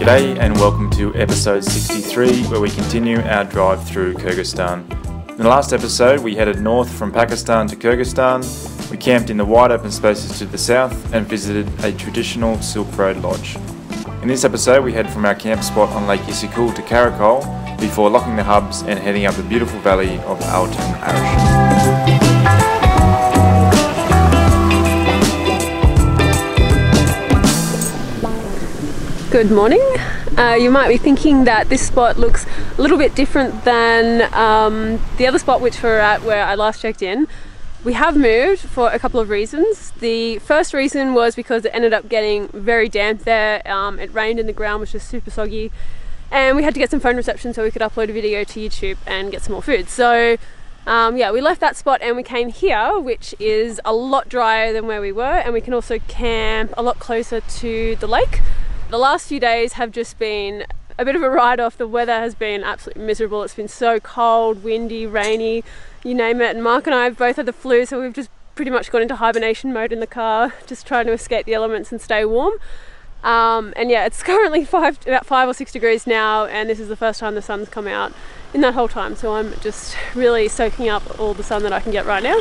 G'day and welcome to episode 63, where we continue our drive through Kyrgyzstan. In the last episode we headed north from Pakistan to Kyrgyzstan. We camped in the wide open spaces to the south and visited a traditional Silk Road lodge. In this episode we head from our camp spot on Lake Issyk-Kul to Karakol before locking the hubs and heading up the beautiful valley of Altyn Arashan. Good morning. You might be thinking that this spot looks a little bit different than the other spot which we're at where I last checked in. We have moved for a couple of reasons. The first reason was because it ended up getting very damp there. It rained and the ground was just super soggy, and we had to get some phone reception so we could upload a video to YouTube and get some more food. So yeah, we left that spot and we came here, which is a lot drier than where we were, and we can also camp a lot closer to the lake. The last few days have just been a bit of a write-off. The weather has been absolutely miserable. It's been so cold, windy, rainy, you name it. And Mark and I have both had the flu, so we've just pretty much gone into hibernation mode in the car, just trying to escape the elements and stay warm. And yeah, it's currently about 5 or 6 degrees now, and this is the first time the sun's come out in that whole time. So I'm just really soaking up all the sun that I can get right now.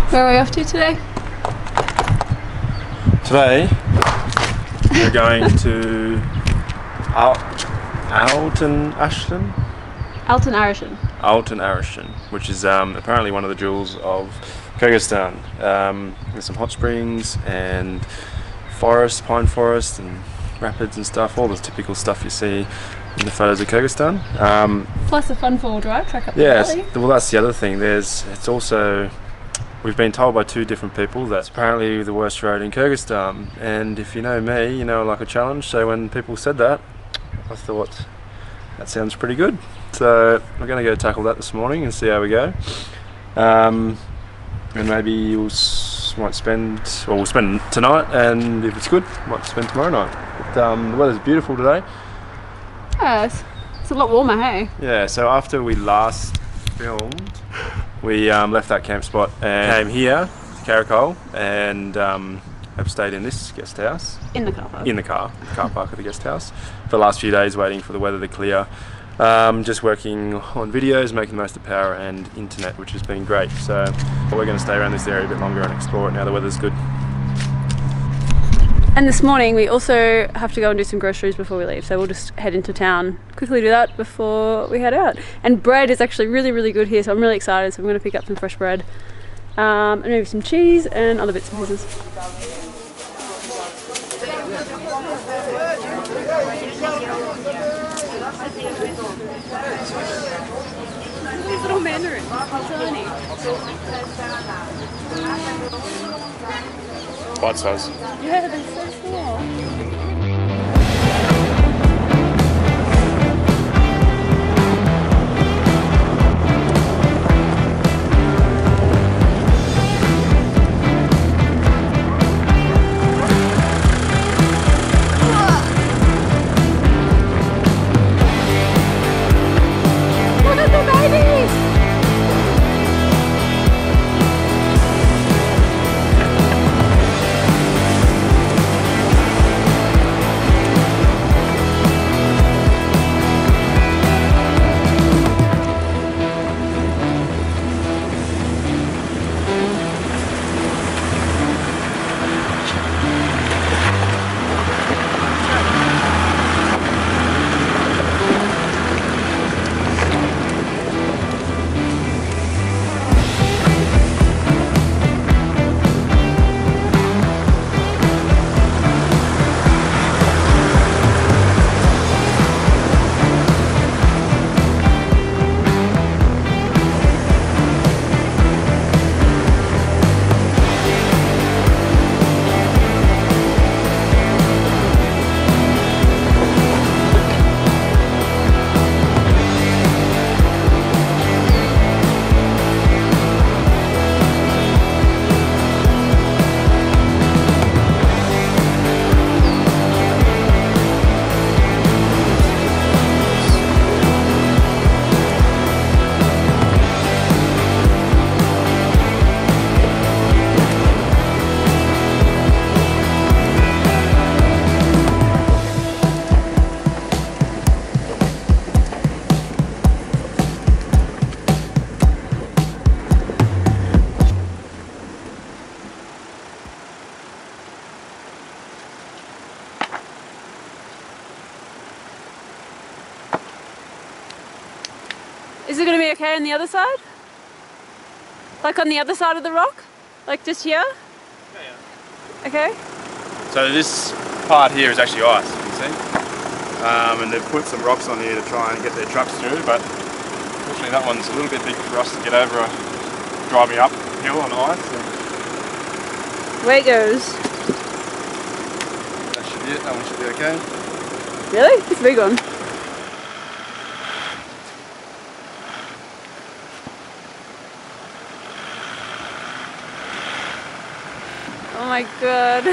Where are we off to today? Today we're going to Altyn Arashan. Altyn Arashan. Altyn Arashan, which is apparently one of the jewels of Kyrgyzstan. There's some hot springs and forest, pine forest and rapids and stuff, all the typical stuff you see in the photos of Kyrgyzstan. Plus a fun four-wheel drive track up the valley. Well, that's the other thing. It's also, we've been told by two different people that's apparently the worst road in Kyrgyzstan, and if you know me, you know I like a challenge, so when people said that, I thought that sounds pretty good. So we're going to go tackle that this morning and see how we go. And maybe we'll spend tonight, and if it's good, might spend tomorrow night. But the weather's beautiful today. Yeah, it's a lot warmer, hey? Yeah, so after we last filmed, we left that camp spot and came here to Karakol and have stayed in this guest house. In the car park. In the car park of the guest house for the last few days, waiting for the weather to clear. Just working on videos, making the most of power and internet, which has been great. So we're going to stay around this area a bit longer and explore it now the weather's good. And this morning we also have to go and do some groceries before we leave, so we'll just head into town, quickly do that before we head out. And bread is actually really, really good here, so I'm really excited. So I'm going to pick up some fresh bread and maybe some cheese and other bits and pieces. These little mandarins, tiny. Bite size. Yeah, they're so small. Is it going to be okay on the other side? Like on the other side of the rock? Like just here? Yeah. Okay. So this part here is actually ice, you can see. And they've put some rocks on here to try and get their trucks through, but unfortunately that one's a little bit big for us to get over driving uphill on ice. So away it goes. that should be it, that one should be okay. Really? It's a big one. Oh my god.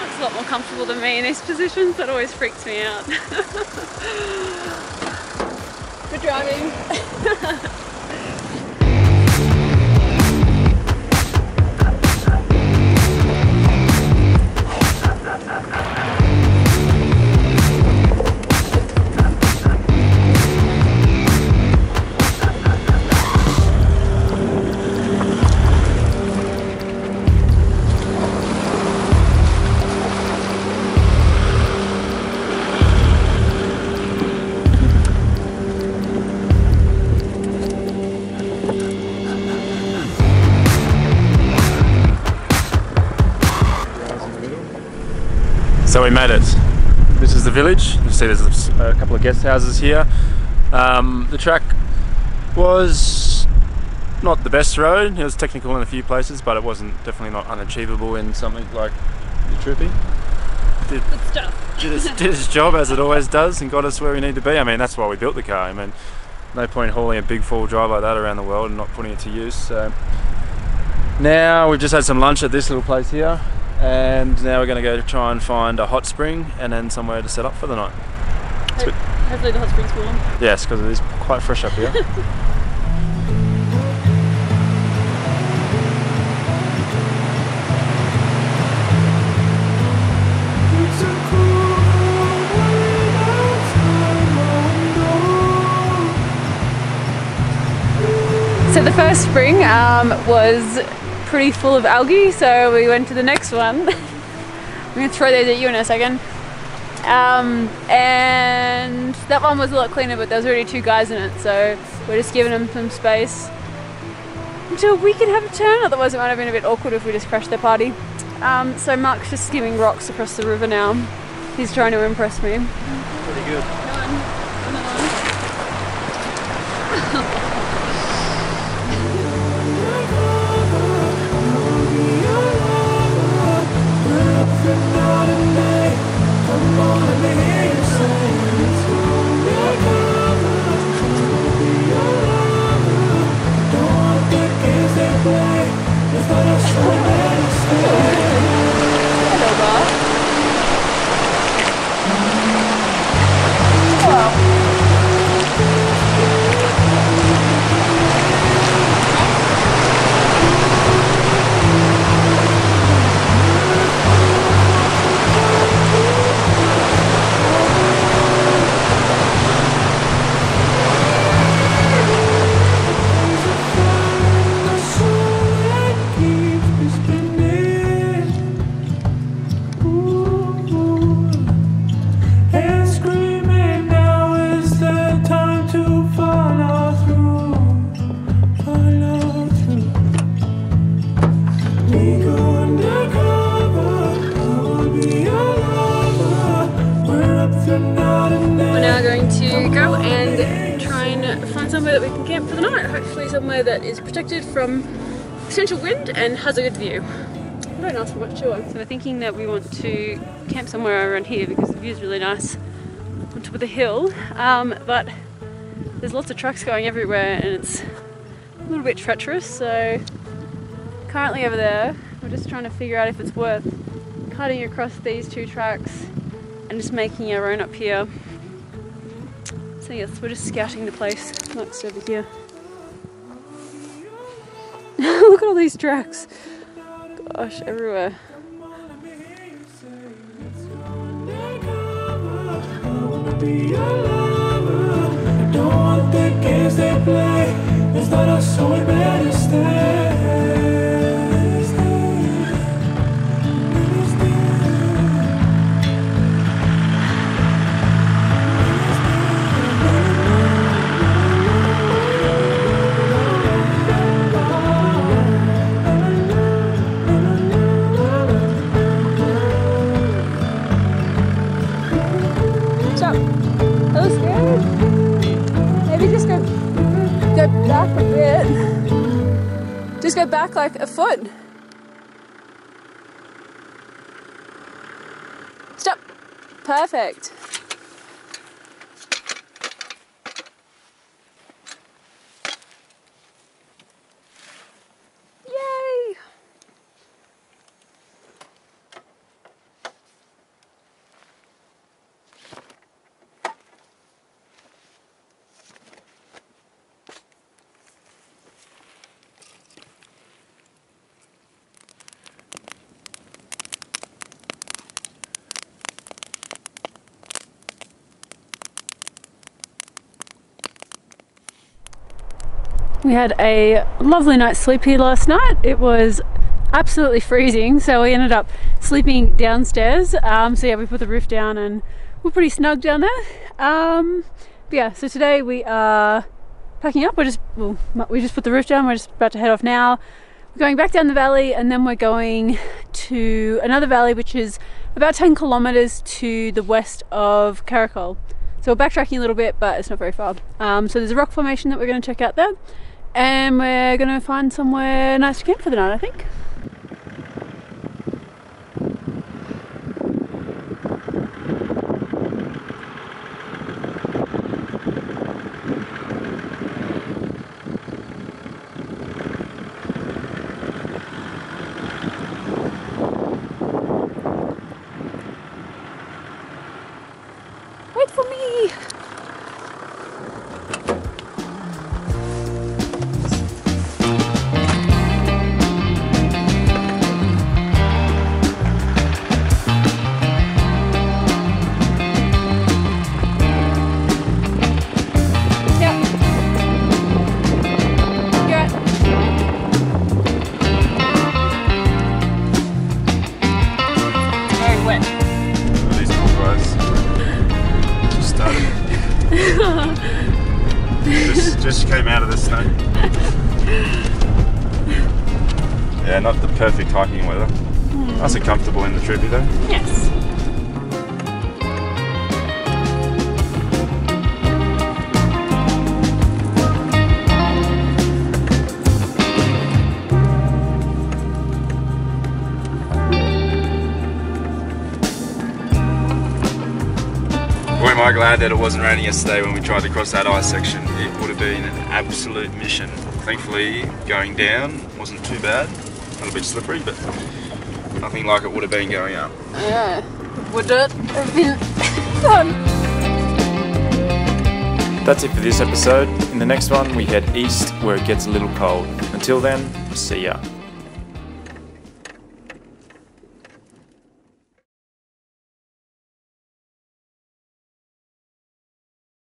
Looks a lot more comfortable than me in these positions. That always freaks me out. Good driving. So we made it. This is the village. You see there's a couple of guest houses here. The track was not the best road. It was technical in a few places, but it wasn't definitely not unachievable in something like the Troopy. Did its job as it always does and got us where we need to be. I mean, that's why we built the car. I mean, no point hauling a big four-wheel drive like that around the world and not putting it to use. So now we've just had some lunch at this little place here. And now we're going to go to try and find a hot spring and then somewhere to set up for the night. Hopefully the hot spring's warm. Yes, because it is quite fresh up here. So the first spring was pretty full of algae, so we went to the next one. I'm going to throw those at you in a second. And that one was a lot cleaner, but there was already two guys in it, so we're just giving them some space until we can have a turn, otherwise it might have been a bit awkward if we just crashed their party. So Mark's just skimming rocks across the river now. He's trying to impress me. Pretty good. Somewhere that is protected from potential wind and has a good view. I don't ask for much, do I? So we're thinking that we want to camp somewhere around here because the view is really nice on top of the hill, but there's lots of trucks going everywhere and it's a little bit treacherous, so currently over there we're just trying to figure out if it's worth cutting across these two tracks and just making our own up here. So yes, we're just scouting the place. Mark's over here. Look at all these tracks. Gosh, everywhere. That looks good. Maybe just go back a bit. Just go back like a foot. Stop. Perfect. Yay! We had a lovely night's sleep here last night. It was absolutely freezing, so we ended up sleeping downstairs. So yeah, we put the roof down and we're pretty snug down there. But yeah, so today we are packing up. We just put the roof down. We're just about to head off now. We're going back down the valley, and then we're going to another valley which is about 10 kilometers to the west of Karakol. So we're backtracking a little bit, but it's not very far. So there's a rock formation that we're going to check out there, and we're going to find somewhere nice to camp for the night, I think. Wait for me! Just came out of the snow. Yeah, not the perfect hiking weather. Nice and comfortable in the Troopy though. Yes. Boy, am I glad that it wasn't raining yesterday when we tried to cross that ice section. It would have been an absolute mission. Thankfully, going down wasn't too bad. A little bit slippery, but nothing like it would have been going up. Yeah, would it have been fun? That's it for this episode. In the next one, we head east where it gets a little cold. Until then, see ya.